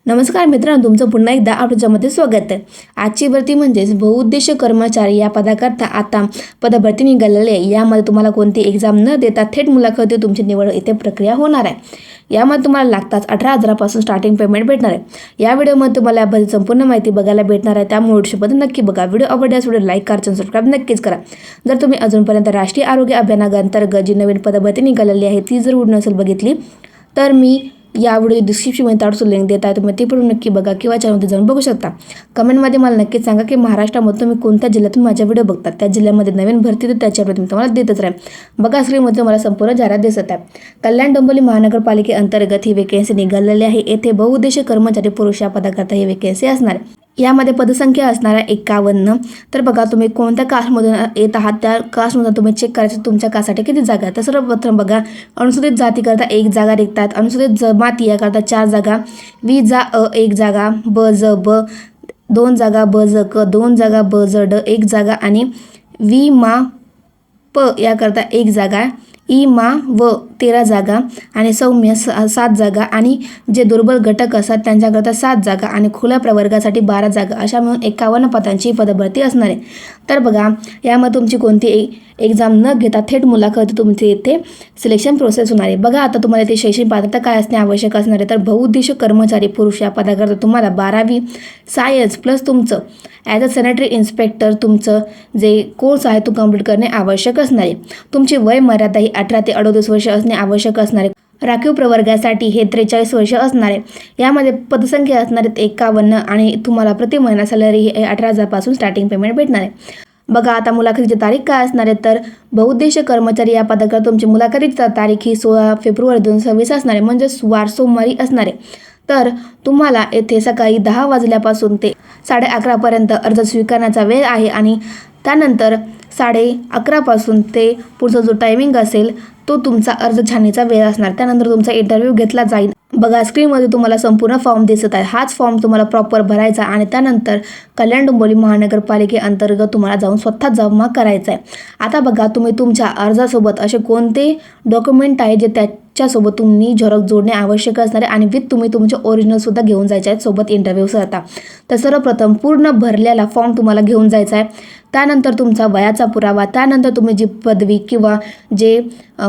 नमस्कार मित्रांनो, तुमचं पुन्हा एकदा आपल्यामध्ये स्वागत आहे। आजची भरती म्हणजेच बहुउद्देशीय कर्मचारी या पदाकरता आता पदभरती निघालेली आहे। यामध्ये तुम्हाला कोणती एक्झाम न देता थेट मुलाखती तुमची निवड इथे प्रक्रिया होणार आहे। यामध्ये तुम्हाला लागताच 18,000पासून स्टार्टिंग पेमेंट भेटणार आहे। या व्हिडिओमध्ये तुम्हाला याबद्दल संपूर्ण माहिती बघायला भेटणार आहे, त्यामुळे व्हिडिओ नक्की बघा। व्हिडिओ आवडल्यास व्हिडिओ लाईक करा, सबस्क्राईब नक्कीच करा। जर तुम्ही अजूनपर्यंत राष्ट्रीय आरोग्य अभियानाअंतर्गत जी नवीन पदभरती निघालेली आहे ती जर व्हिडिओ नसेल बघितली तर मी या व्हिडिओ डिस्क्रिप्शनमध्ये ताडून लिंक देत आहे, तुम्ही ती पण नक्की बघा किंवा चॅनलमध्ये जाऊन बघू शकता। कमेंटमध्ये मला नक्कीच सांगा की महाराष्ट्रामध्ये तुम्ही कोणत्या जिल्ह्यातून माझ्या व्हिडिओ बघता, त्या जिल्ह्यामध्ये नवीन भरती तर त्याच्यावर मी तुम्हाला देतच राहील। बघा स्क्रीनमध्ये तुम्हाला संपूर्ण जाहिरात दिसत आहे। कल्याण डोंबिवली महानगरपालिकेअंतर्गत ही वेकेन्सी निघालेली आहे। येथे बहुउद्देशीय कर्मचारी पुरुष या पदाकरता ही वेकेन्सी असणार आहे। यामध्ये पदसंख्या असणार आहे 51। तर बघा तुम्ही कोणत्या कास्टमधून येत आहात त्या कास्टमधून तुम्ही चेक करायचं तुमच्या कास्टसाठी किती जागा आहेत। तर सर्वप्रथम बघा, अनुसूचित जातीकरता 1 जागा रिक्त आहेत, अनुसूचित जमाती याकरता 4 जागा, विजा अ 1 जागा, ब ज ब 2 जागा, ब ज क 2 जागा, ब ज ड 1 जागा आणि वि मा प याकरता 1 जागा, ई मा व 13 जागा आणि सौम्य 7 जागा आणि जे दुर्बल घटक असतात त्यांच्याकरता 7 जागा आणि खुल्या प्रवर्गासाठी 12 जागा, अशा मिळून 51 पदांची पदभरती असणार आहे। तर बघा यामध्ये तुमची कोणती एक्झाम न घेता थेट मुलाखत तुमची इथे सिलेक्शन प्रोसेस होणार आहे। बघा आता तुम्हाला इथे शैक्षणिक पात्रता काय असणे आवश्यक असणार आहे। तर बहुउद्देशीय कर्मचारी पुरुष या पदाकरता तुम्हाला 12वी सायन्स प्लस तुमचं ॲज अ सॅनिटरी इन्स्पेक्टर तुमचं जे कोर्स आहे तो कंप्लीट करणे आवश्यक असणार आहे। तुमची वय मर्यादा ही 18 ते 38 वर्ष असणे आवश्यक असणार आहे। राखीव प्रवर्गासाठी हे 43 वर्ष असणार आहे। यामध्ये पदसंख्या असणार आहेत 51 आणि तुम्हाला प्रति महिना सॅलरी 18,000पासून स्टार्टिंग पेमेंट भेटणार आहे। बघा आता मुलाखतीची तारीख काय असणार आहे। तर बहुउद्देशीय कर्मचारी या पदाकरता तुमची मुलाखतीची तारीख ही 16 फेब्रुवारी 2026 असणार आहे, म्हणजे सोमवारी असणार आहे। तर तुम्हाला येथे सकाळी 10 वाजल्यापासून ते 11:30 पर्यंत अर्ज स्वीकारण्याचा वेळ आहे आणि त्यानंतर 11:30 पासून ते पुढचा जो टायमिंग असेल तो तुमचा अर्ज छाननीचा वेळ असणार। त्यानंतर तुमचा इंटरव्ह्यू घेतला जाईल। बघा स्क्रीनमध्ये तुम्हाला संपूर्ण फॉर्म दिसत आहे। हाच फॉर्म तुम्हाला प्रॉपर भरायचा आणि त्यानंतर कल्याण डोंबिवली महानगरपालिकेअंतर्गत तुम्हाला जाऊन स्वतः जमा करायचा आहे। आता बघा तुम्ही तुमच्या अर्जासोबत असे कोणते डॉक्युमेंट आहे जे त्याच्यासोबत तुम्ही झेरॉक्स जोडणे आवश्यक असणार आहे आणि विथ तुम्ही तुमचे ओरिजिनलसुद्धा घेऊन जायचे आहेत सोबत इंटरव्ह्यू करता। तर सर्वप्रथम पूर्ण भरलेला फॉर्म तुम्हाला घेऊन जायचा आहे। त्यानंतर तुमचा वयाचा पुरावा, त्यानंतर तुम्ही जी पदवी किंवा जे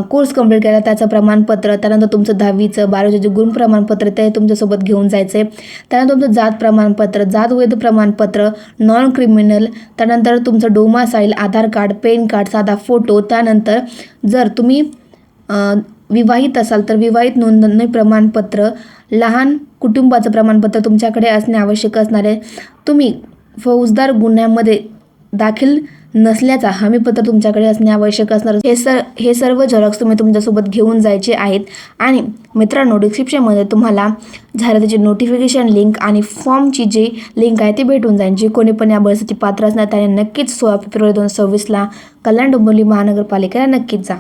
कोर्स कंप्लीट केला त्याचं प्रमाणपत्र, त्यानंतर तुमचं 10वीचं 12वीचं जे गुण प्रमाणपत्र ते तुमच्यासोबत घेऊन जायचं आहे। त्यानंतर तुमचं जात प्रमाणपत्र, जात वैध प्रमाणपत्र, नॉन क्रिमिनल, त्यानंतर तुमचं डोमासाईल, आधार कार्ड, पॅन कार्ड, साधा फोटो, त्यानंतर जर तुम्ही विवाहित असाल तर विवाहित नोंदणी प्रमाणपत्र, लहान कुटुंबाचं प्रमाणपत्र तुमच्याकडे असणे आवश्यक असणार आहे। तुम्ही फौजदार गुन्ह्यामध्ये दाखल नसल्याचा हमीपत्र तुमच्याकडे असणे आवश्यक असणार। हे सर्व झेरॉक्स तुम्ही तुमच्यासोबत घेऊन जायचे आहेत। आणि मित्रांनो डिस्क्रिप्शनमध्ये तुम्हाला जाहिरातीची नोटिफिकेशन लिंक आणि फॉर्मची जी लिंक आहे ती भेटून जाईल। जे कोणी पण या भरतीसाठी पात्र असणार त्याने नक्कीच 16 फेब्रुवारी 2026 कल्याण डोंबिवली महानगरपालिकेला नक्कीच जा।